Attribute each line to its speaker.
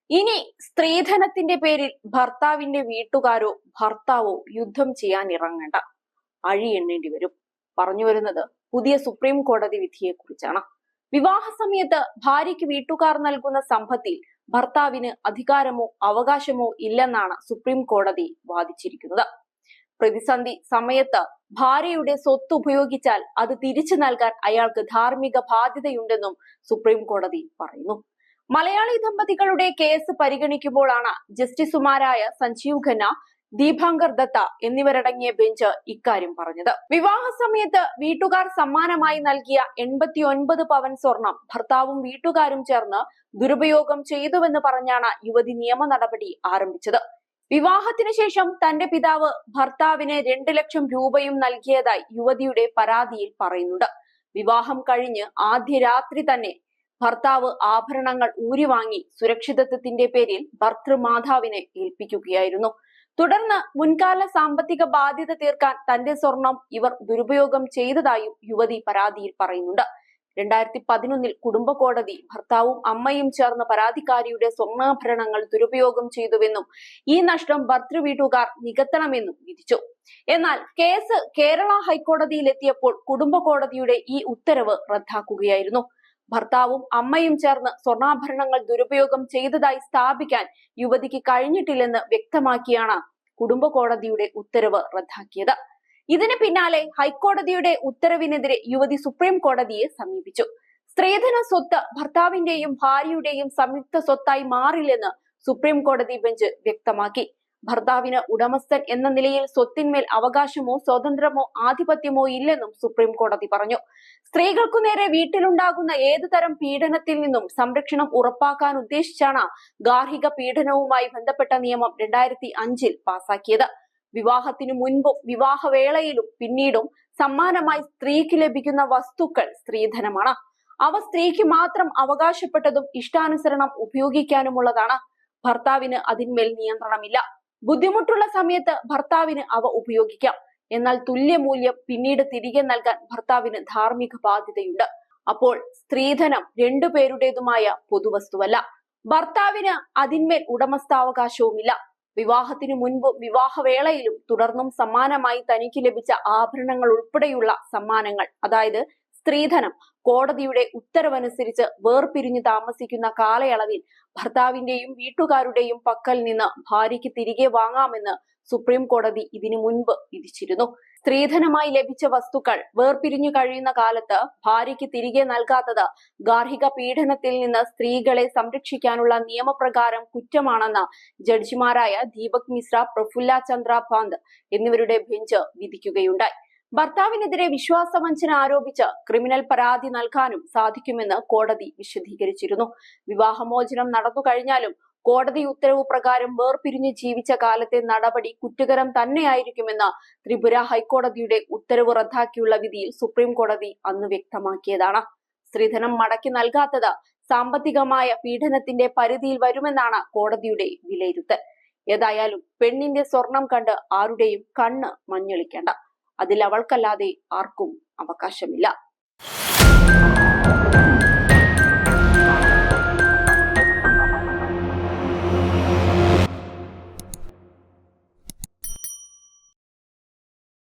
Speaker 1: ഇനി സ്ത്രീധനത്തിന്റെ പേരിൽ ഭർത്താവിന്റെ വീട്ടുകാരോ ഭർത്താവോ യുദ്ധം ചെയ്യാൻ ഇറങ്ങേണ്ട, അഴി എണ്ണേണ്ടി വരും. പറഞ്ഞു വരുന്നത് പുതിയ സുപ്രീം കോടതി വിധിയെ കുറിച്ചാണ്. വിവാഹ സമയത്ത് ഭാര്യയ്ക്ക് വീട്ടുകാർ നൽകുന്ന സമ്പത്തിൽ ഭർത്താവിന് അധികാരമോ അവകാശമോ ഇല്ലെന്നാണ് സുപ്രീം കോടതി വാദിച്ചിരിക്കുന്നത്. പ്രതിസന്ധി സമയത്ത് ഭാര്യയുടെ സ്വത്ത് ഉപയോഗിച്ചാൽ അത് തിരിച്ചു നൽകാൻ അയാൾക്ക് ധാർമ്മിക ബാധ്യതയുണ്ടെന്നും സുപ്രീം കോടതി പറയുന്നു. മലയാളി ദമ്പതികളുടെ കേസ് പരിഗണിക്കുമ്പോഴാണ് ജസ്റ്റിസുമാരായ സഞ്ജീവ് ഖന്ന, ദീപാങ്കർ ദത്ത എന്നിവരടങ്ങിയ ബെഞ്ച് ഇക്കാര്യം പറഞ്ഞത്. വിവാഹ സമയത്ത് വീട്ടുകാർ സമ്മാനമായി നൽകിയ 89 പവൻ സ്വർണം ഭർത്താവും വീട്ടുകാരും ചേർന്ന് ദുരുപയോഗം ചെയ്തുവെന്ന് പറഞ്ഞാണ് യുവതി നിയമ നടപടി ആരംഭിച്ചത്. വിവാഹത്തിന് ശേഷം തന്റെ പിതാവ് ഭർത്താവിന് 2 ലക്ഷം രൂപയും നൽകിയതായി യുവതിയുടെ പരാതിയിൽ പറയുന്നുണ്ട്. വിവാഹം കഴിഞ്ഞ് ആദ്യ രാത്രി തന്നെ ഭർത്താവ് ആഭരണങ്ങൾ ഊരിവാങ്ങി സുരക്ഷിതത്വത്തിന്റെ പേരിൽ ഭർതൃമാതാവിനെ ഏൽപ്പിക്കുകയായിരുന്നു. തുടർന്ന് മുൻകാല സാമ്പത്തിക ബാധ്യത തീർക്കാൻ തന്റെ സ്വർണം ഇവർ ദുരുപയോഗം ചെയ്തതായും യുവതി പരാതിയിൽ പറയുന്നുണ്ട്. 2011 കുടുംബ കോടതി ഭർത്താവും അമ്മയും ചേർന്ന് പരാതിക്കാരിയുടെ സ്വർണ്ണാഭരണങ്ങൾ ദുരുപയോഗം ചെയ്തുവെന്നും ഈ നഷ്ടം ഭർതൃവീട്ടുകാർ നികത്തണമെന്നും വിധിച്ചു. എന്നാൽ കേസ് കേരള ഹൈക്കോടതിയിലെത്തിയപ്പോൾ കുടുംബ കോടതിയുടെ ഈ ഉത്തരവ് റദ്ദാക്കുകയായിരുന്നു. ഭർത്താവും അമ്മയും ചേർന്ന് സ്വർണ്ണാഭരണങ്ങൾ ദുരുപയോഗം ചെയ്തതായി സ്ഥാപിക്കാൻ യുവതിക്ക് കഴിഞ്ഞിട്ടില്ലെന്ന് വ്യക്തമാക്കിയാണ് കുടുംബ കോടതിയുടെ ഉത്തരവ് റദ്ദാക്കിയത്. ഇതിന് പിന്നാലെ ഹൈക്കോടതിയുടെ ഉത്തരവിനെതിരെ യുവതി സുപ്രീം കോടതിയെ സമീപിച്ചു. സ്ത്രീധന സ്വത്ത് ഭർത്താവിന്റെയും ഭാര്യയുടെയും സംയുക്ത സ്വത്തായി മാറില്ലെന്ന് സുപ്രീം കോടതി ബെഞ്ച് വ്യക്തമാക്കി. ഭർത്താവിന് ഉടമസ്ഥൻ എന്ന നിലയിൽ സ്വത്തിന്മേൽ അവകാശമോ സ്വാതന്ത്ര്യമോ ആധിപത്യമോ ഇല്ലെന്നും സുപ്രീം കോടതി പറഞ്ഞു. സ്ത്രീകൾക്കു നേരെ വീട്ടിലുണ്ടാകുന്ന ഏതു തരം പീഡനത്തിൽ നിന്നും സംരക്ഷണം ഉറപ്പാക്കാൻ ഉദ്ദേശിച്ചാണ് ഗാർഹിക പീഡനവുമായി ബന്ധപ്പെട്ട നിയമം 2005 പാസാക്കിയത്. വിവാഹത്തിനു മുൻപും വിവാഹവേളയിലും പിന്നീടും സമ്മാനമായി സ്ത്രീക്ക് ലഭിക്കുന്ന വസ്തുക്കൾ സ്ത്രീധനമാണ്. അവ സ്ത്രീക്ക് മാത്രം അവകാശപ്പെട്ടതും ഇഷ്ടാനുസരണം ഉപയോഗിക്കാനുമുള്ളതാണ്. ഭർത്താവിന് അതിന്മേൽ നിയന്ത്രണമില്ല. ബുദ്ധിമുട്ടുള്ള സമയത്ത് ഭർത്താവിന് അവ ഉപയോഗിക്കാം. എന്നാൽ തുല്യമൂല്യം പിന്നീട് തിരികെ നൽകാൻ ഭർത്താവിന് ധാർമ്മിക ബാധ്യതയുണ്ട്. അപ്പോൾ സ്ത്രീധനം രണ്ടുപേരുടേതുമായ പൊതുവസ്തുവല്ല. ഭർത്താവിന് അതിന്മേൽ ഉടമസ്ഥാവകാശവുമില്ല. വിവാഹത്തിനു മുൻപും വിവാഹവേളയിലും തുടർന്നും സമ്മാനമായി തനിക്ക് ലഭിച്ച ആഭരണങ്ങൾ ഉൾപ്പെടെയുള്ള സമ്മാനങ്ങൾ, അതായത് സ്ത്രീധനം, കോടതിയുടെ ഉത്തരവനുസരിച്ച് വേർപിരിഞ്ഞു താമസിക്കുന്ന കാലയളവിൽ ഭർത്താവിന്റെയും വീട്ടുകാരുടെയും പക്കൽ നിന്ന് ഭാര്യയ്ക്ക് തിരികെ വാങ്ങാമെന്ന് സുപ്രീം കോടതി ഇതിനു മുൻപ് വിധിച്ചിരുന്നു. സ്ത്രീധനമായി ലഭിച്ച വസ്തുക്കൾ വേർപിരിഞ്ഞു കഴിയുന്ന കാലത്ത് ഭാര്യയ്ക്ക് തിരികെ നൽകാത്തത് ഗാർഹിക പീഡനത്തിൽ നിന്ന് സ്ത്രീകളെ സംരക്ഷിക്കാനുള്ള നിയമപ്രകാരം കുറ്റമാണെന്ന് ജഡ്ജിമാരായ ദീപക് മിശ്ര, പ്രഫുല്ല ചന്ദ്ര പാന്ത് എന്നിവരുടെ ബെഞ്ച് വിധിക്കുകയുണ്ടായി. ഭർത്താവിനെതിരെ വിശ്വാസവഞ്ചന ആരോപിച്ച് ക്രിമിനൽ പരാതി നൽകാനും സാധിക്കുമെന്ന് കോടതി വിശദീകരിച്ചിരുന്നു. വിവാഹമോചനം നടന്നു കഴിഞ്ഞാലും കോടതി ഉത്തരവ് പ്രകാരം വേർപിരിഞ്ഞ് ജീവിച്ച കാലത്തെ നടപടി കുറ്റകരം തന്നെയായിരിക്കുമെന്ന് ത്രിപുര ഹൈക്കോടതിയുടെ ഉത്തരവ് റദ്ദാക്കിയുള്ള വിധിയിൽ സുപ്രീം കോടതി അന്ന് വ്യക്തമാക്കിയതാണ്. സ്ത്രീധനം മടക്കി നൽകാത്തത് സാമ്പത്തികമായ പീഡനത്തിന്റെ പരിധിയിൽ വരുമെന്നാണ് കോടതിയുടെ വിലയിരുത്തൽ. ഏതായാലും പെണ്ണിന്റെ സ്വർണം കണ്ട് ആരുടെയും കണ്ണ് മഞ്ഞളിക്കേണ്ട. അതിൽ അവൾക്കല്ലാതെ ആർക്കും അവകാശമില്ല.